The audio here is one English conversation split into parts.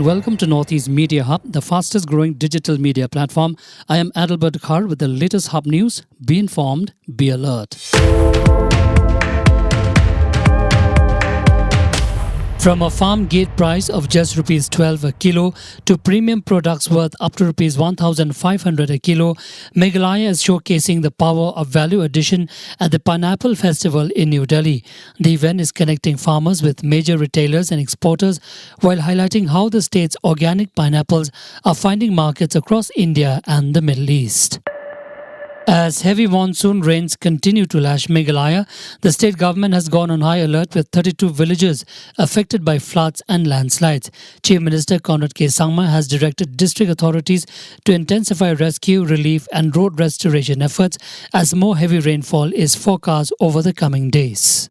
and welcome to Northeast Media Hub, the fastest growing digital media platform. I am Adalbert Khar with the latest Hub news. Be informed, be alert. From a farm gate price of just rupees 12 a kilo to premium products worth up to rupees 1,500 a kilo, Meghalaya is showcasing the power of value addition at the Pineapple Festival in New Delhi. The event is connecting farmers with major retailers and exporters while highlighting how the state's organic pineapples are finding markets across India and the Middle East. As heavy monsoon rains continue to lash Meghalaya, the state government has gone on high alert with 32 villages affected by floods and landslides. Chief Minister Conrad K. Sangma has directed district authorities to intensify rescue, relief and road restoration efforts as more heavy rainfall is forecast over the coming days.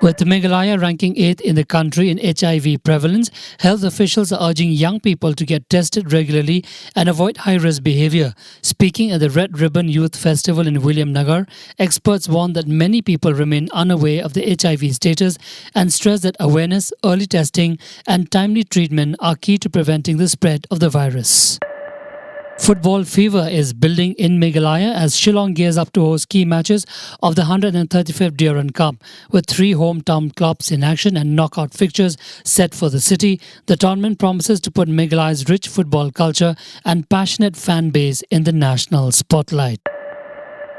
With Meghalaya ranking 8th in the country in HIV prevalence, health officials are urging young people to get tested regularly and avoid high-risk behavior. Speaking at the Red Ribbon Youth Festival in William Nagar, experts warn that many people remain unaware of the HIV status and stress that awareness, early testing and timely treatment are key to preventing the spread of the virus. Football fever is building in Meghalaya as Shillong gears up to host key matches of the 135th Durand Cup. With 3 hometown clubs in action and knockout fixtures set for the city, the tournament promises to put Meghalaya's rich football culture and passionate fan base in the national spotlight.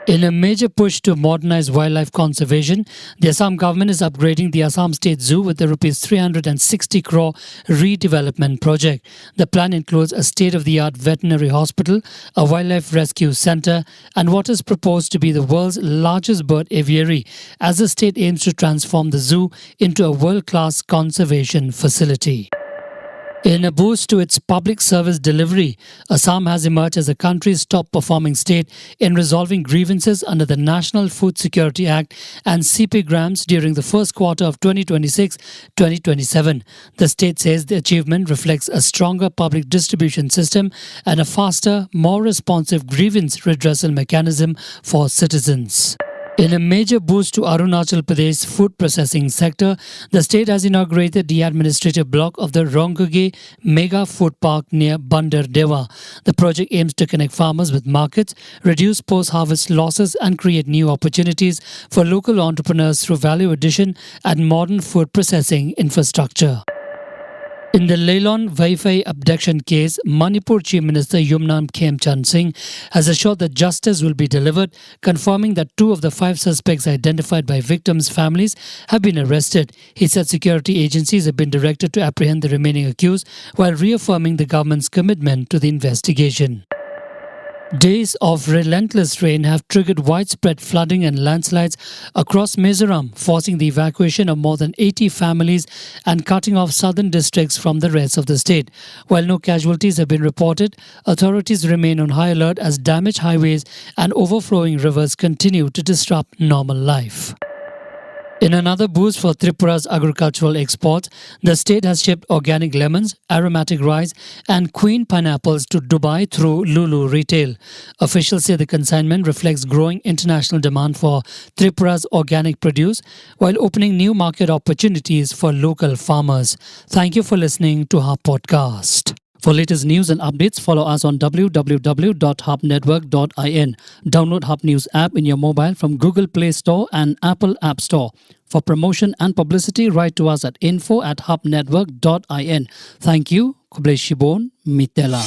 In a major push to modernize wildlife conservation, the Assam government is upgrading the Assam State Zoo with the Rs 360 crore redevelopment project. The plan includes a state-of-the-art veterinary hospital, a wildlife rescue center, and what is proposed to be the world's largest bird aviary, as the state aims to transform the zoo into a world-class conservation facility. In a boost to its public service delivery, Assam has emerged as the country's top-performing state in resolving grievances under the National Food Security Act and CP grams during the first quarter of 2026-2027. The state says the achievement reflects a stronger public distribution system and a faster, more responsive grievance redressal mechanism for citizens. In a major boost to Arunachal Pradesh's food processing sector, the state has inaugurated the administrative block of the Ronguge Mega Food Park near Bandar Deva. The project aims to connect farmers with markets, reduce post-harvest losses and create new opportunities for local entrepreneurs through value addition and modern food processing infrastructure. In the Leilon Vaifei abduction case, Manipur Chief Minister Yumnam Khemchand Singh has assured that justice will be delivered, confirming that 2 of the 5 suspects identified by victims' families have been arrested. He said security agencies have been directed to apprehend the remaining accused while reaffirming the government's commitment to the investigation. Days of relentless rain have triggered widespread flooding and landslides across Mizoram, forcing the evacuation of more than 80 families and cutting off southern districts from the rest of the state. While no casualties have been reported, authorities remain on high alert as damaged highways and overflowing rivers continue to disrupt normal life. In another boost for Tripura's agricultural exports, the state has shipped organic lemons, aromatic rice and queen pineapples to Dubai through Lulu Retail. Officials say the consignment reflects growing international demand for Tripura's organic produce while opening new market opportunities for local farmers. Thank you for listening to our podcast. For latest news and updates, follow us on www.hubnetwork.in. Download Hub News app in your mobile from Google Play Store and Apple App Store. For promotion and publicity, write to us at info@hubnetwork.in. Thank you. Kublai Shibon Mitela.